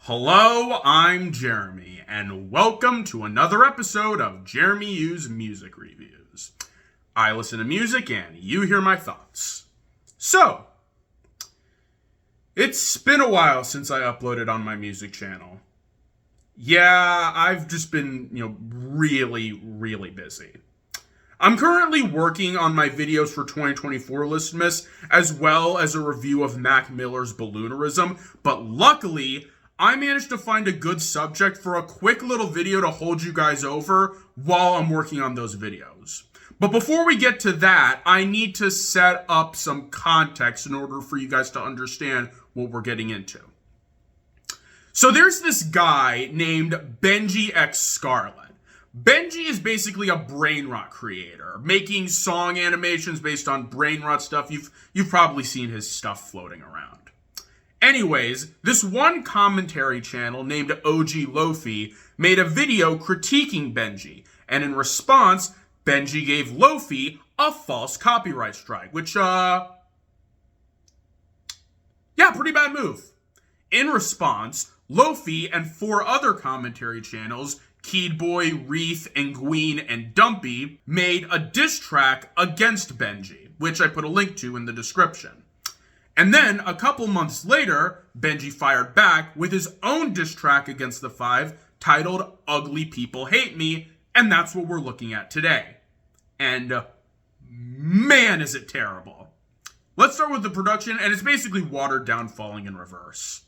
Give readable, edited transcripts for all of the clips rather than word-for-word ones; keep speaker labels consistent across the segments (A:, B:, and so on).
A: Hello, I'm Jeremy, and welcome to another episode of Jeremy U's Music Reviews. I listen to music and you hear my thoughts. So, it's been a while since I uploaded on my music channel. Yeah, I've just been, really busy. I'm currently working on my videos for 2024 Listmas, as well as a review of Mac Miller's Balloonerism, but luckily, I managed to find a good subject for a quick little video to hold you guys over while I'm working on those videos. But before we get to that, I need to set up some context in order for you guys to understand what we're getting into. So there's this guy named BenjixScarlett. Benji is basically a brain rot creator, making song animations based on brain rot stuff. You've probably seen his stuff floating around. Anyways, this one commentary channel named OG Lofi made a video critiquing Benji, and in response, Benji gave Lofi a false copyright strike, which, pretty bad move. In response, Lofi and 4 other commentary channels, Keyboy, Wreath, and Gween, and Dumpy, made a diss track against Benji, which I put a link to in the description. And then, a couple months later, Benji fired back with his own diss track against the 5, titled Ugly People Hate Me, and that's what we're looking at today. And, man, is it terrible. Let's start with the production, and it's basically watered down Falling in Reverse.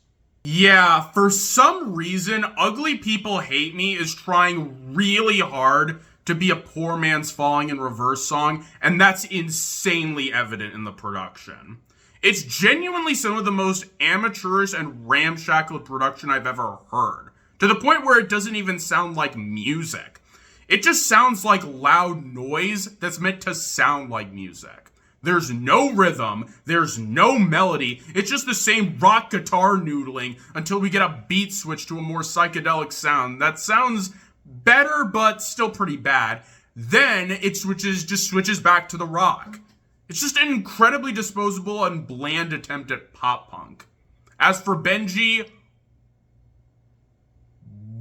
A: Yeah, for some reason, Ugly People Hate Me is trying really hard to be a poor man's Falling in Reverse song, and that's insanely evident in the production. It's genuinely some of the most amateurish and ramshackle production I've ever heard, to the point where it doesn't even sound like music. It just sounds like loud noise that's meant to sound like music. There's no rhythm, there's no melody, it's just the same rock guitar noodling until we get a beat switch to a more psychedelic sound that sounds better but still pretty bad. Then it switches back to the rock. It's just an incredibly disposable and bland attempt at pop punk. As for Benji,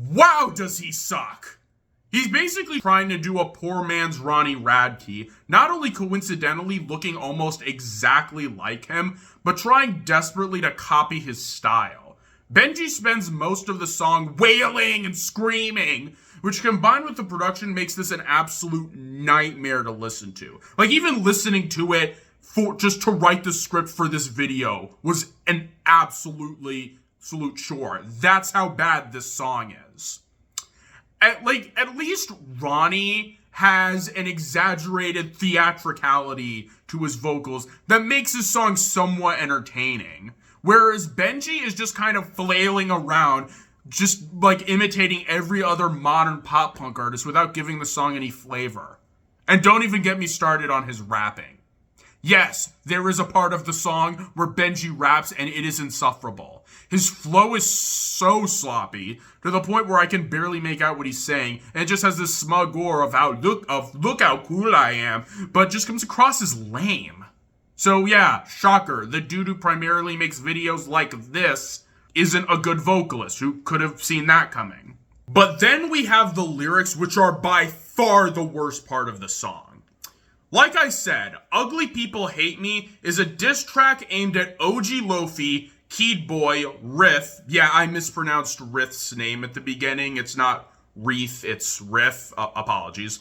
A: wow, does he suck! He's basically trying to do a poor man's Ronnie Radke, not only coincidentally looking almost exactly like him, but trying desperately to copy his style. Benji spends most of the song wailing and screaming, which combined with the production makes this an absolute nightmare to listen to. Like, even listening to it just to write the script for this video was an absolute chore. That's how bad this song is. At least Ronnie has an exaggerated theatricality to his vocals that makes his song somewhat entertaining. Whereas Benji is just kind of flailing around, just imitating every other modern pop punk artist without giving the song any flavor. And don't even get me started on his rapping. Yes, there is a part of the song where Benji raps and it is insufferable. His flow is so sloppy to the point where I can barely make out what he's saying, and it just has this smug aura of look how cool I am, but just comes across as lame. So yeah, shocker, the dude who primarily makes videos like this isn't a good vocalist. Who could have seen that coming? But then we have the lyrics, which are by far the worst part of the song. Like I said, Ugly People Hate Me is a diss track aimed at OG Lofi, Keyboy, Riff. Yeah, I mispronounced Riff's name at the beginning. It's not Wreath, it's Riff. Apologies.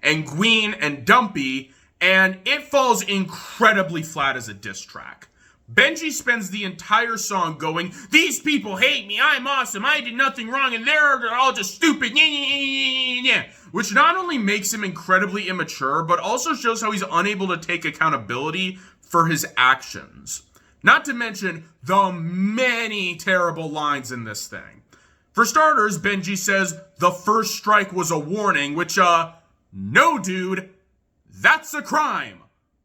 A: And Gween and Dumpy, and it falls incredibly flat as a diss track. Benji spends the entire song going, "These people hate me, I'm awesome, I did nothing wrong, and they're all just stupid, which not only makes him incredibly immature, but also shows how he's unable to take accountability for his actions. Not to mention the many terrible lines in this thing. For starters, Benji says, "The first strike was a warning," which, no dude, that's a crime.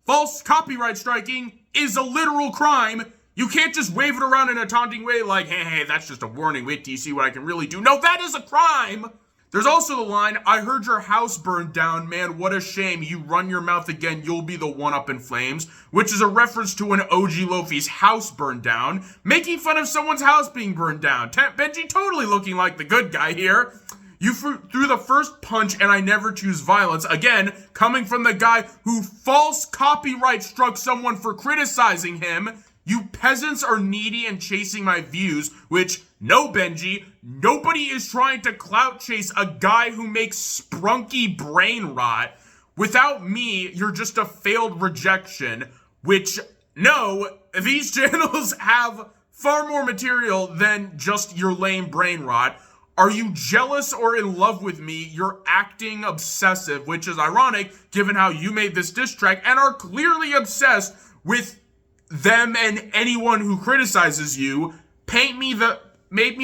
A: False copyright striking is a literal crime. You can't just wave it around in a taunting way like, hey, that's just a warning. Wait till you see what I can really do. No, that is a crime. There's also the line, I heard your house burned down, man, what a shame. You run your mouth again, you'll be the one up in flames, which is a reference to when OG Lofi's house burned down, making fun of someone's house being burned down. Benji totally looking like the good guy here. You threw the first punch and I never choose violence. Again, coming from the guy who false copyright struck someone for criticizing him. You peasants are needy and chasing my views, which, no Benji, nobody is trying to clout chase a guy who makes sprunky brain rot. Without me, you're just a failed rejection, which, no, these channels have far more material than just your lame brain rot. Are you jealous or in love with me? You're acting obsessive, which is ironic given how you made this diss track and are clearly obsessed with them and anyone who criticizes you. Make me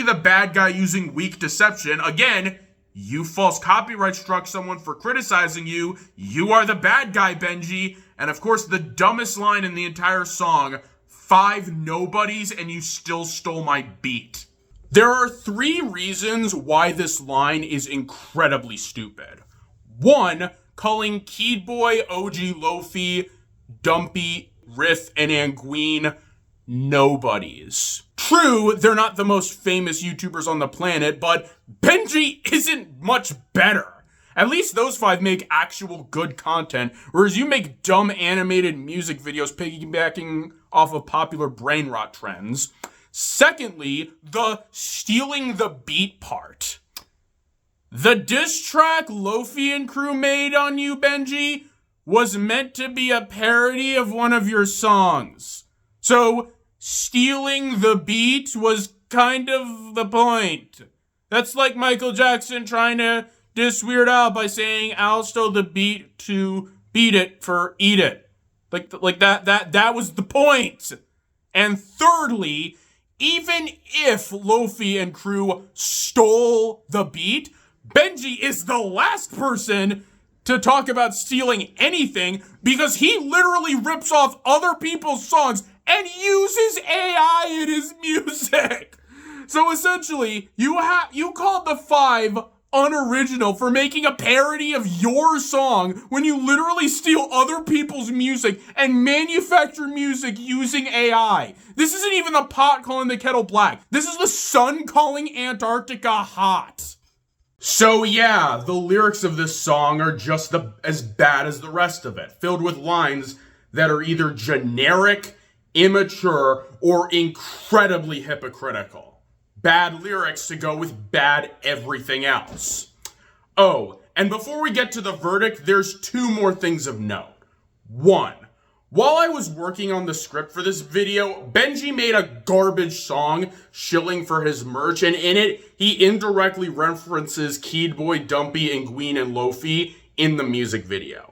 A: the bad guy using weak deception. Again, you false copyright struck someone for criticizing you. You are the bad guy, Benji. And of course, the dumbest line in the entire song, 5 nobodies and you still stole my beat. There are 3 reasons why this line is incredibly stupid. 1, calling Kid Boy, OG Lofi, Dumpy, Riff, and Anguine nobodies. True, they're not the most famous YouTubers on the planet, but Benji isn't much better. At least those 5 make actual good content, whereas you make dumb animated music videos piggybacking off of popular brain rot trends. Secondly, the stealing the beat part. The diss track Lofi and crew made on you, Benji, was meant to be a parody of one of your songs. So, stealing the beat was kind of the point. That's like Michael Jackson trying to diss Weird Al by saying Al stole the beat to beat it for eat it. Like that was the point. And thirdly, even if Lofi and crew stole the beat, Benji is the last person to talk about stealing anything because he literally rips off other people's songs and uses AI in his music. So essentially, you called the 5 unoriginal for making a parody of your song when you literally steal other people's music and manufacture music using AI. This isn't even the pot calling the kettle black. This is the sun calling Antarctica hot. So yeah, the lyrics of this song are just as bad as the rest of it, filled with lines that are either generic, immature, or incredibly hypocritical. Bad lyrics to go with bad everything else. Oh, and before we get to the verdict, there's 2 more things of note. 1, while I was working on the script for this video, Benji made a garbage song shilling for his merch, and in it, he indirectly references Kid Boy, Dumpy, Anguine, and Lofi in the music video.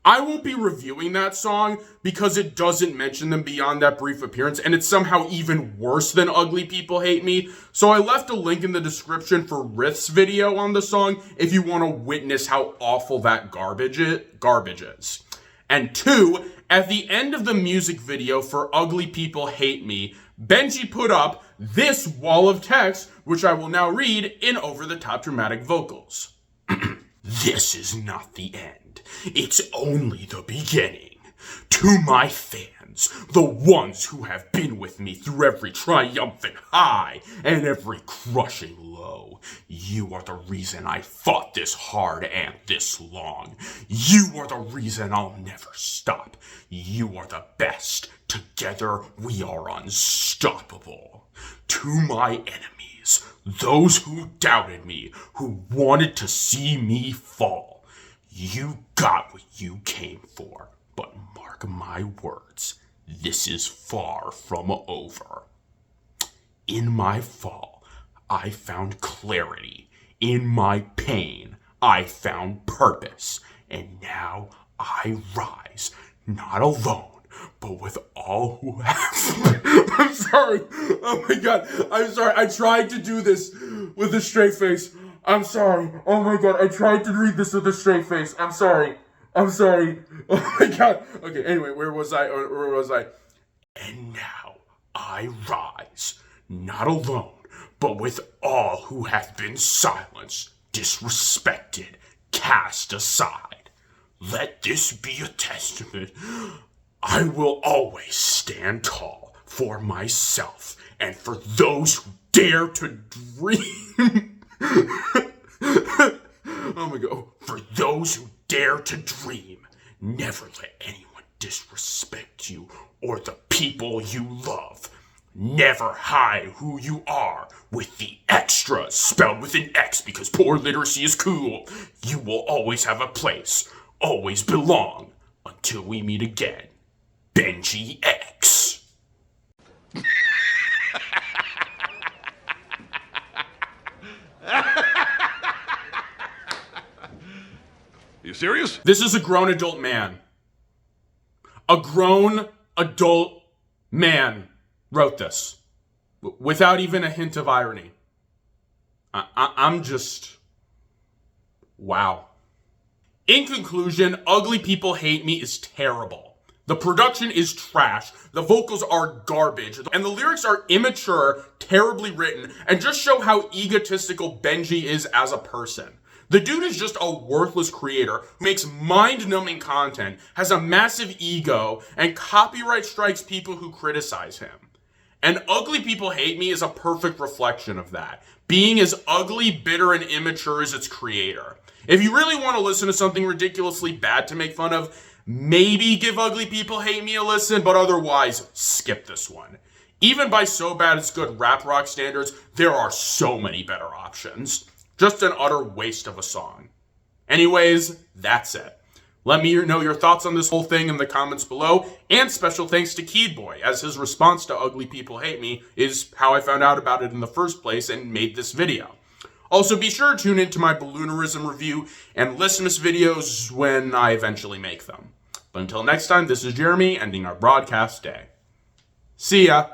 A: I won't be reviewing that song because it doesn't mention them beyond that brief appearance, and it's somehow even worse than Ugly People Hate Me, so I left a link in the description for Riff's video on the song if you want to witness how awful that garbage is. And 2, at the end of the music video for Ugly People Hate Me, Benji put up this wall of text, which I will now read in over-the-top dramatic vocals. This is not the end. It's only the beginning. To my fans, the ones who have been with me through every triumphant high and every crushing low, you are the reason I fought this hard and this long. You are the reason I'll never stop. You are the best. Together we are unstoppable. To my enemies, those who doubted me, who wanted to see me fall, you got what you came for. But mark my words, this is far from over. In my fall, I found clarity. In my pain, I found purpose. And now I rise, not alone, but with all who have... I'm sorry. Oh my God. I'm sorry. I tried to do this with a straight face. I'm sorry. Oh my God. I tried to read this with a straight face. I'm sorry. I'm sorry. Oh my God. Okay, anyway, where was I? And now I rise, not alone, but with all who have been silenced.
B: disrespected, cast aside. Let this be a testament. I will always stand tall for myself and for those who dare to dream. I'm gonna go. For those who dare to dream, never let anyone disrespect you or the people you love. Never hide who you are with the extra spelled with an X because poor literacy is cool. You will always have a place, always belong, until we meet again. Benji X.
C: You serious?
A: This is a grown adult man. A grown adult man wrote this without even a hint of irony. I'm just... wow. In conclusion, Ugly People Hate Me is terrible. The production is trash, the vocals are garbage, and the lyrics are immature, terribly written, and just show how egotistical Benji is as a person. The dude is just a worthless creator who makes mind-numbing content, has a massive ego, and copyright strikes people who criticize him. And Ugly People Hate Me is a perfect reflection of that, being as ugly, bitter, and immature as its creator. If you really want to listen to something ridiculously bad to make fun of, maybe give Ugly People Hate Me a listen, but otherwise, skip this one. Even by So Bad It's Good rap rock standards, there are so many better options. Just an utter waste of a song. Anyways, that's it. Let me know your thoughts on this whole thing in the comments below, and special thanks to Keyboy, as his response to Ugly People Hate Me is how I found out about it in the first place and made this video. Also, be sure to tune into my Balloonerism review and Listmas videos when I eventually make them. But until next time, this is Jeremy, ending our broadcast day. See ya!